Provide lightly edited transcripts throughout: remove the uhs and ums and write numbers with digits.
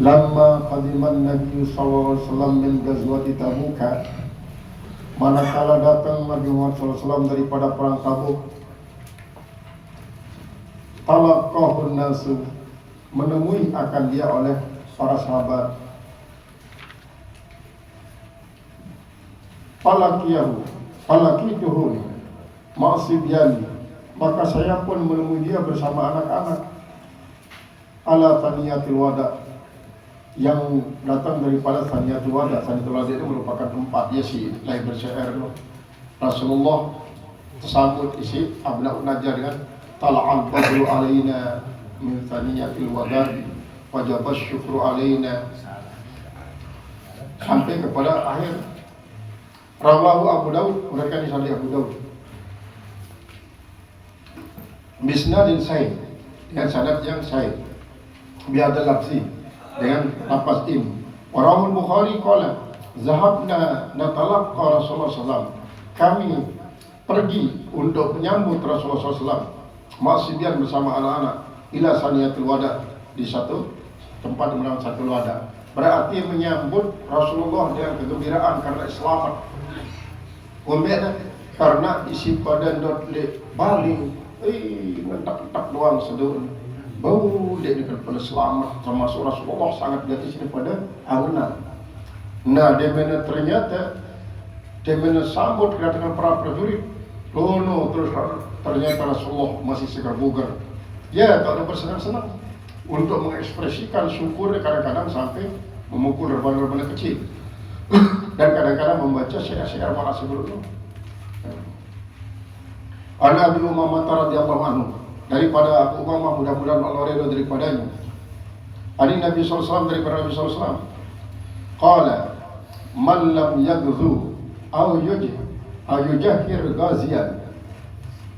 Lamma qadiman Nabi sallallahu alaihi wasallam min ghazwati Tabuk, manakala datang Nabi Muhammad sallallahu alaihi wasallam daripada perang Tabuk, talaqahu nasu, menemui akan dia oleh para sahabat. Falakituhu ma'asibyani, maka saya pun menemui dia bersama anak-anak. Ala Thaniyatil Wada, yang datang daripada Thaniyatul Wada. Thaniyatul Wada itu merupakan tempat dia si lahir bersyair. Rasulullah tersambut isi Abna'un Najjar dengan tala'al badru alaina min Thaniyatil Wada wajabas syukru alaina, sampai kepada akhir. Rawahu Abu Daud, meriwayatkan dari Abu Daud bisnadin sahih, dengan sanad yang sahih, biadal lafzi, dengan lafaz in. Warahul Bukhari qala zahabna natalaqqa Rasulullah SAW, kami pergi untuk menyambut Rasulullah SAW masih bersama anak-anak ila Saniyatul Wada, di satu tempat bernama Saniyatul Wada. Berarti menyambut Rasulullah dengan kegembiraan karena selamat. Umpamanya karena isi badan dot le baling, mentak-mentak doang sedul, bau dia daripada selamat, termasuk Rasulullah sangat di atas daripada angan. Nah, dia ternyata dia sambut kedatangan para prajurit. Lono terus ternyata Rasulullah masih segar bugar. Ya, tak ada bersenang-senang untuk mengekspresikan syukur, kadang-kadang sampai memukul reban-reban kecil. Dan kadang-kadang membaca syair-syair makasih dulu. Ana Abi Umamah radhiyallahu anhu, daripada Abu Umamah, mudah-mudahan Allah ridha daripadanya. Ani Nabi sallallahu alaihi wasallam, daripada Nabi sallallahu alaihi wasallam, qala man lam yaghzu aw yujahhir ghaziyan,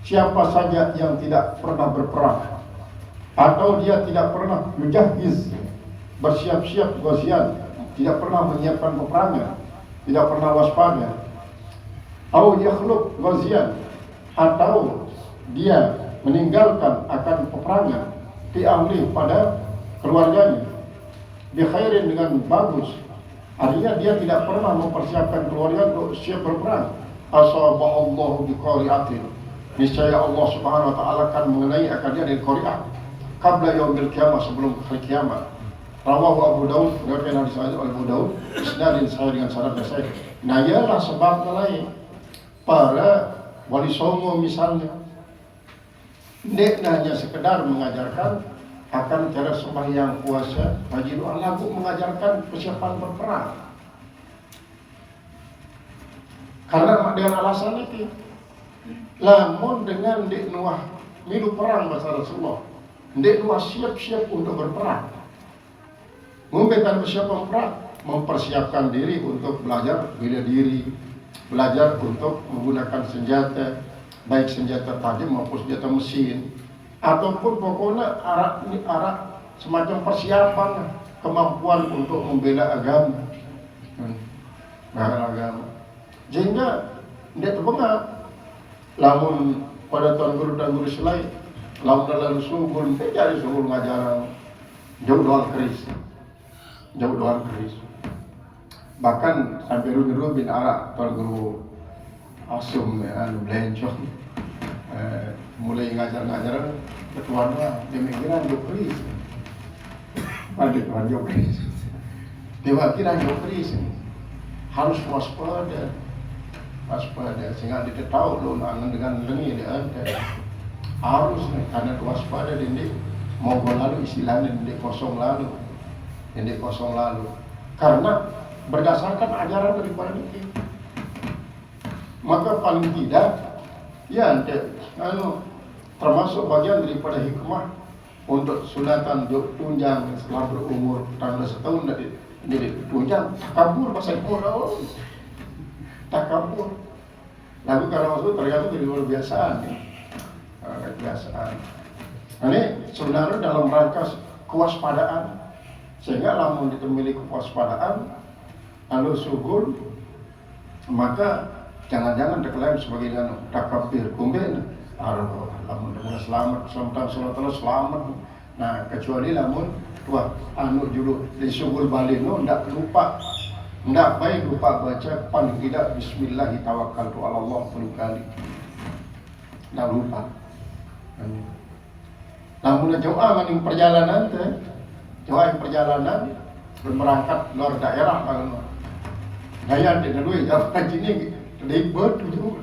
siapa saja yang tidak pernah berperang atau dia tidak pernah yujahhiz, bersiap-siap ghaziyan, tidak pernah menyiapkan peperangan, tidak pernah waspada, atau yakhluk ghazian, atau dia meninggalkan akan peperangan, fi ahli, pada keluarganya, bi khairin, dengan bagus, artinya dia tidak pernah mempersiapkan keluarga untuk siap berperang, asabahallahu bi qari'atin, niscaya Allah Subhanahu wa taala akan mengenai akan dia dari qari'ah qabla yaumil qiyamah, sebelum hari kiamat. Rawahu Abu Daud, diriwayatkan hadis oleh Abu Daud isnadin sahih, dengan sanad yang sahih. Nah, ialah sebab lain para wali songo misalnya, tidak hanya sekedar mengajarkan akan cara sembahyang, puasa, haji, doa, lagu, mengajarkan persiapan berperang. Karena dengan alasan itu, lamun dengan dek nuah milu perang bahasa Rasulullah, dek nuah siap-siap untuk berperang. Membuatkan persiapan perang, mempersiapkan diri untuk belajar bela diri, belajar untuk menggunakan senjata, baik senjata tajam maupun senjata mesin, ataupun pokoknya arah semacam persiapan kemampuan untuk membela agama, agama. Sehingga tidak terpengaruh. Lamun pada tuan guru dan guru selain, lamun lalu sungguh, jadi sungguh ngajaran jauh doang keris. Jauh doang keris. Bahkan sampai Rumi bin Arak, tuan guru Asum Belencong, mulai ngajar-ngajar ketuanya, dia mikirnya jauh keris. Pada tuan jauh keris. Dia kira jauh keris. Harus waspada, sehingga dia tahu loh dengan lengi dia harus karena waspada dia mau lalu istilahnya dia kosong lalu. Karena berdasarkan ajaran daripada itu, maka paling tidak ya termasuk bagian daripada hikmah untuk sunatan tunjang setelah berumur tanggal setahun dari tunjang takabur, bahasa Quran takabur. Lalu karena maksud ternyata jadi luar biasaan kebiasaan. Ini sebenarnya dalam rangka kewaspadaan, sehingga lamun kita memiliki kewaspadaan lalu syukur, maka jangan-jangan terklaim sebagai takabir kumben. Lamun dengan selamat, selamat. Nah, kecuali lamun anu julu disugul balik no ndak lupa. Ndak baik lupa baca paling tidak bismillah tawakkaltu ala Allah 10 kali. Ndak lupa. Namun jauh maning perjalanan teh, jauh perjalanan berangkat luar daerah kan. Gaya dia dulu jauh haji ni dari betul.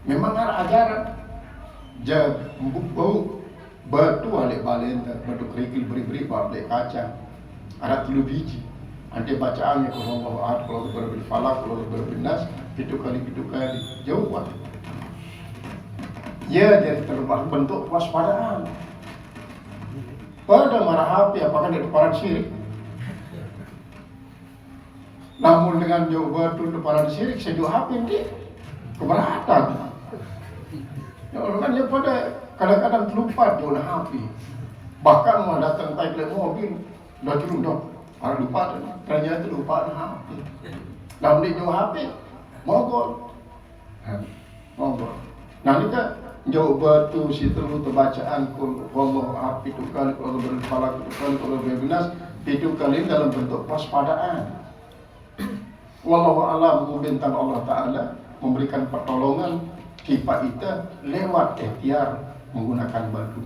Memang ada ajaran. Bau batu balik batu kerikil beri-beri balik kaca. Ada 3 biji. Nanti bacaannya kalau Allah ahad, kalau berbil falak, kalau berbil nas, itu kali jauh banget. Ya jadi terubah bentuk waspadaan. Pada marah api apakah dia depan syirik? Namun dengan jauh batu depan syirik sejauh api ini keberatan. Ya Allah kan dia pada kadang-kadang terlupa jauh api. Bahkan mau datang taik mobil, dah turun dah. Orang lupa ternyata lupa api. Namun dia jauh api, mogol. Nah ini kan jauh batu situ terbacaan kalau api itu kali, kalau berfalak itu kali, kalau berbinas itu kali dalam bentuk waspadaan. Wallahu a'lam bintang Allah Ta'ala memberikan pertolongan kita lewat ikhtiar menggunakan batu.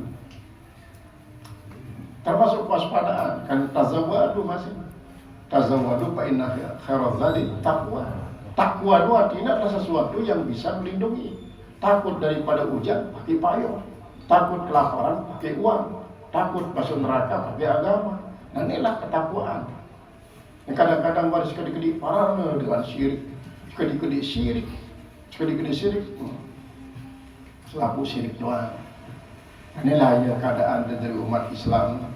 Termasuk waspadaan kan tazawwadu masih. Tazawwadu fa inna khairaz zadi taqwa. Takwa itu artinya adalah sesuatu yang bisa melindungi. Takut daripada hujan pakai payung, takut kelaparan pakai uang, takut masuk neraka pakai agama. Nah inilah ketakwaan. Kadang-kadang baru sekali-kali parah dengan syirik, sekali-kali syirik, selaku syirik doang. Inilah ya keadaan dari umat Islam,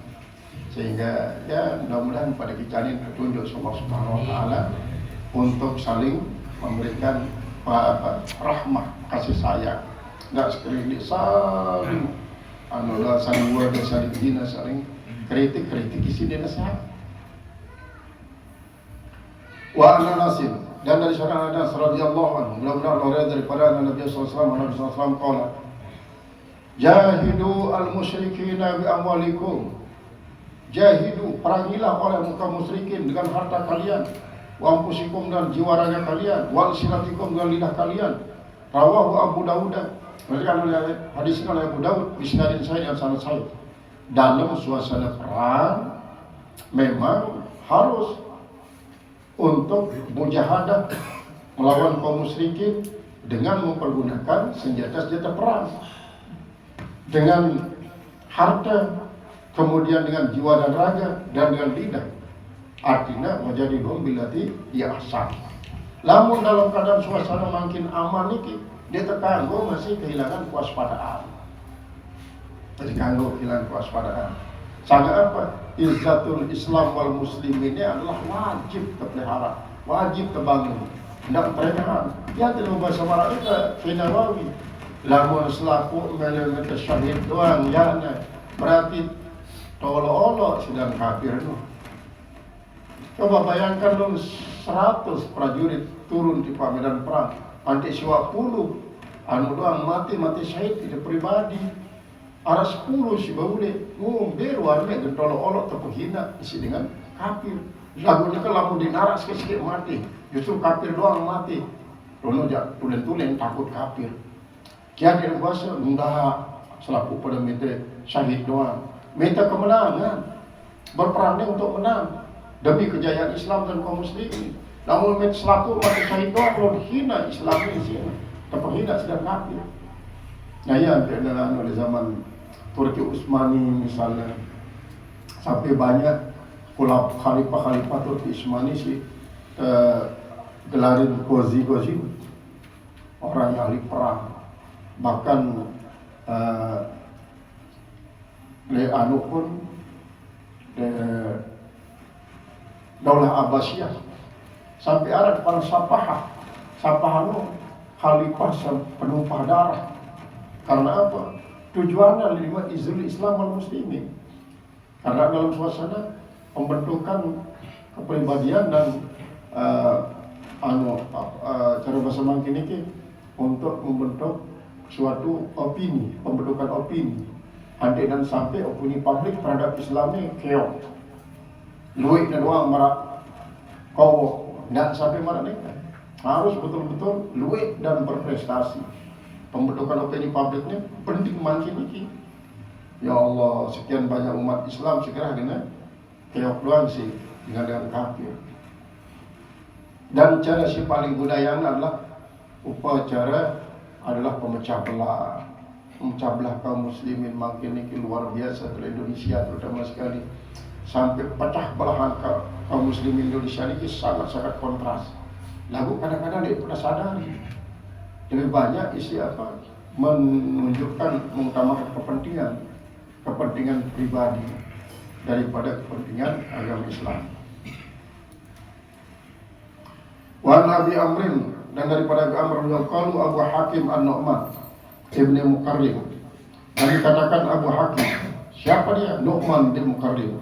sehingga ya mudah-mudahan pada kita ini petunjuk Allah Subhanahu Wa Taala untuk saling memberikan rahmah, kasih sayang, nggak sekali saling saling wada, saling hina, saling kritik isi dia nasihat. Wa Anasin, dan dari seorang Anas radhiyallahu anhu, mudah-mudahan orang daripada Nabi sallallahu alaihi wasallam qala jahidu al-musyrikina bi amwalikum. Jahidu, perangilah oleh muka musyrikin dengan harta kalian, wa anfusikum dan jiwa raga kalian, wal sinatikum dan lidah kalian. Rawahu Abu Dawud. Mereka hadisnya oleh Abu Dawud bisnadin saya dan sanad saya. Dalam suasana perang memang harus untuk mujahadah melawan kaum musyrikin dengan mempergunakan senjata-senjata perang, dengan harta, kemudian dengan jiwa dan raga, dan dengan lidah. Artinya menjadi bilati dia asal. Namun dalam keadaan suasana makin aman ini, dia terganggu masih kehilangan kewaspadaan. Kehilangan kewaspadaan. Sangat apa? Izzatul Islam wal Muslimin ini adalah wajib terpelihara, wajib terbangun. Tidak terenahan. Ya dalam bahasa Arab itu Finawawi. Lamun selaku melemet syahid doang ya, berarti tolol-olok sedang kafir itu. Coba bayangkan dong 100 prajurit turun di medan perang, nanti 20 doang mati syahid itu pribadi. Ada 10 si baule ngombe warna gentol olok terpenghina isi dengan kafir. Lagunya kan lamun dinaras sikit mati, justru kafir doang mati. Rono jak tulen-tulen takut kafir. Kian dia kuasa enggak selaku pada minta syahid doang, minta kemenangan, berperang untuk menang demi kejayaan Islam dan kaum muslimin. Namun selaku mati syahid doang belum hina Islam di sini, terpenghina sedang kafir. Nah ya dalam zaman Turki Utsmani misalnya, sampai banyak khalifah Turki Utsmani sih gelarin gozi orang yang ahli perang, bahkan Leanu pun Daulah Abbasiyah sampai ada kepala Sapah khalifah penumpah darah. Karena apa? Tujuannya lima izul Islam wal Muslimin. Karena dalam suasana pembentukan kepribadian dan cara bahasa mangkin ini untuk membentuk suatu opini, pembentukan opini. andai dan sampai opini publik terhadap Islam ni keok. Luik dan doang marak kau dan sampai marak ni harus betul-betul luik dan berprestasi. Pembentukan opini publik ni penting makin ini. Ya Allah, sekian banyak umat Islam segera kena keok doang sih dengan kafir. Dan cara si paling budaya adalah upacara adalah pemecah belah kaum muslimin makin ini luar biasa di Indonesia terutama sekali sampai pecah belahan kaum muslimin Indonesia ini sangat-sangat kontras. Lagu kadang-kadang dia pernah sadari lebih banyak isi apa menunjukkan mengutamakan kepentingan pribadi daripada kepentingan agama Islam. Wa Nabi Amrin dan daripada Amr bin Qalu Abu Hakim An-Nu'man Ibn Muqarrib. Dan dikatakan Abu Hakim. Siapa dia? Nu'man bin Muqarrib.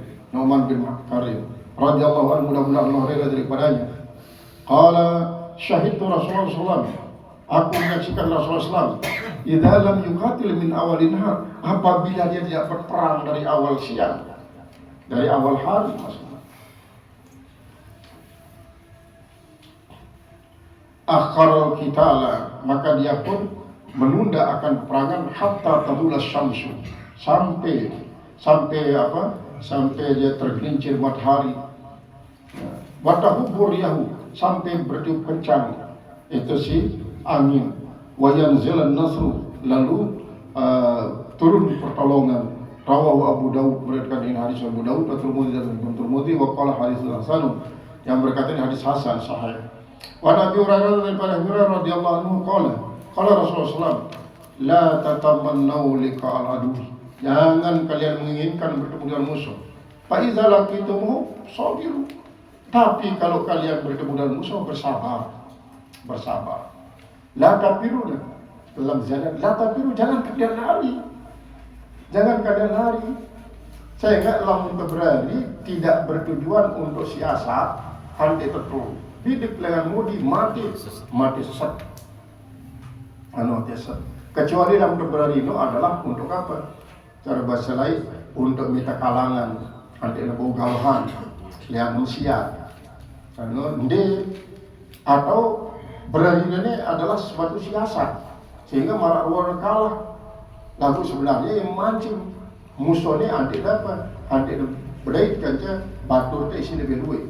Radhiyallahu anhu, mudah-mudahan Allah rela daripadanya. Qala syahidtu Rasulullah SAW. Aku menyaksikan Rasulullah SAW. Idza lam yuqatil min awalin nahar. Apabila dia tidak berperang dari awal siang. Dari awal hari maksudnya. Akharal qitala, maka dia pun menunda akan peperangan hatta tadula syamsu, sampai dia tergelincir matahari. Wa tahubur yahu, sampai bertiup kencang itu si angin. Wa yanzilan nasru, lalu turun pertolongan. Rawahu Abu Daud, berkata ini hadis Abu Daud, At-Tirmidzi wa qala hadis hasan, yang berkata ini hadis hasan sahih. Wa Nabi Hurairah daripada Hurairah radhiyallahu anhu qala Rasulullah SAW, la tatamannu liqa al-adu, jangan kalian menginginkan bertemu dengan musuh. Fa iza laqitumuhu sabiru, tapi kalau kalian bertemu dengan musuh bersabar. La tafiru, dalam jalan la tafiru, jangan kalian lari. Saya ingatlah berlari tidak bertujuan untuk siasat, hal itu hidup dengan mudi mati sesat. Kecuali dalam berlari itu adalah untuk apa? Cara bahasa lain untuk minta kalangan, nanti ada gawahan, yang manusia. Atau berlari ini adalah suatu siasat sehingga marah luar kalah. Lalu sebenarnya yang mancing musuhnya nanti dapat, nanti berdait kaca batur itu isi lebih luwe.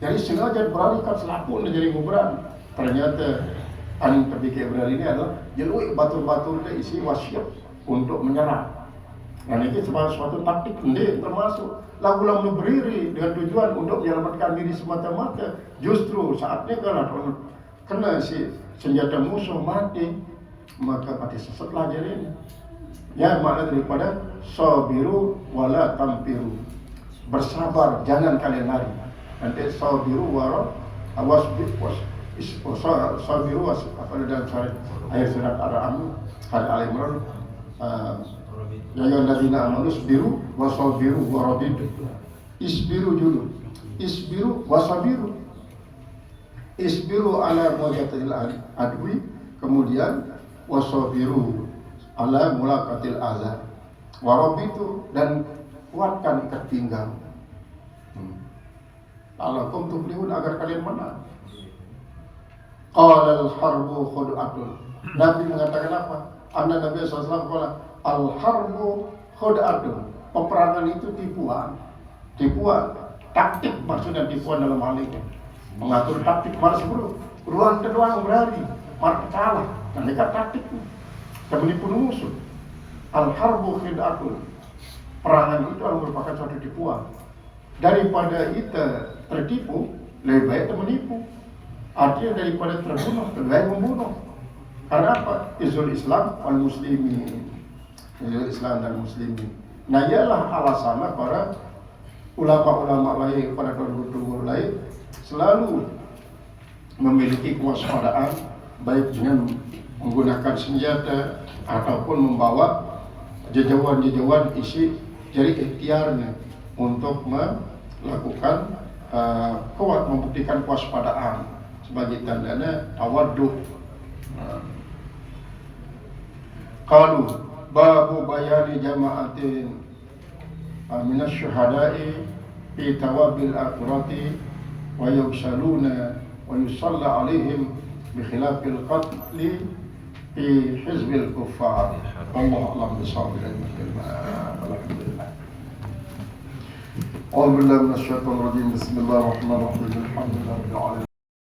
Jadi sengaja beralihkan selapun jadi ngubran. Ternyata paling terpikir berani ini adalah jelui batur-batur itu isi wasiat untuk menyerang. Dan ini sebagai suatu taktik ini termasuk lagu-lagu berdiri dengan tujuan untuk menyelamatkan diri semata-mata. Justru saatnya kalau kena si senjata musuh mati, maka mati sesatlah jadinya. Ya, makna daripada sabiru wala tampiru, bersabar, jangan kalian lari. Nanti sabiru wara sabiru apa dalam ayat surat Al-An'am Al-Imran, ya ayyuhalladzina amanu isbiru wasabiru warabitu. Isbiru dulu, isbiru wasabiru. Isbiru ala mujatil adwi, kemudian wasabiru ala mulaqatil azab. Warabitu, dan kuatkan ikat pinggang. La'allakum tuflihun, agar kalian menang. Qala al-harbu khud'atun. Nabi mengatakan apa? Anna Nabi SAW qala al-harbu khud'atun. Peperangan itu tipuan. Taktik maksudnya tipuan dalam hal ini. Mengatur taktik malas bro. Ruang kedua berlari, malah kalah. Dan dekat taktik dan menipu musuh. Al-harbu khud'atun. Perangan itu adalah merupakan suatu tipuan. Daripada kita tertipu, lebih baik kita menipu. Artinya daripada terbunuh, lebih baik membunuh. Karena apa? Izul Islam wal muslimin. Izul Islam dan muslimin. Nah, ialah alasannya para ulama-ulama lain, para guru-guru lain selalu memiliki kewaspadaan, baik dengan menggunakan senjata ataupun membawa jejauhan-jejauhan isi jari ikhtiarnya untuk melakukan kuat, membuktikan kewaspadaan sebagai tandanya tawaddu. Qalu, babu bayani jama'atin minas syuhada'i fi tawabil akhirati wa yugsaluna wa yusalla alaihim bi khilafil qatli fi hizbil kuffar. Wallahu a'lam bishawab. Alhamdulillah. A'udzu billahi minasyaitonir rajim. Bismillahirrahmanirrahim. Alhamdulillahirabbil alamin.